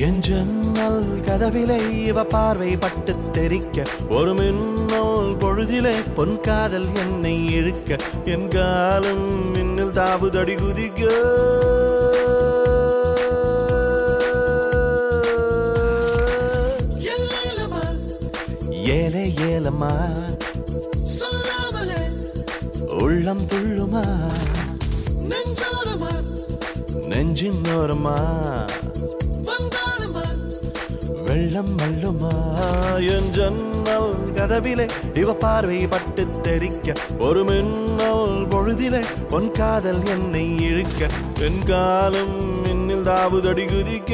என் ஜன்னல் கதவிலே இவ பார்வை பட்டு தெரிக்க ஒரு மின்னல் பொழுதிலே பொன் காதல் என்னை இழுக்க என் காலம் மின்னல் தாவுதடி குதிக்க ஏலே ஏலமா உள்ளம் துள்ளுமா நெஞ்சின் ஓரமா வெள்ளம் மல்லுமா என் ஜன்னல் கதவிலே இவ பார்வை பட்டு தெரிக்க ஒரு மின்னல் பொழுதிலே பொன் காதல் என்னை இழுக்க என் காலம் மின்னில் தாவுதடி குதிக்க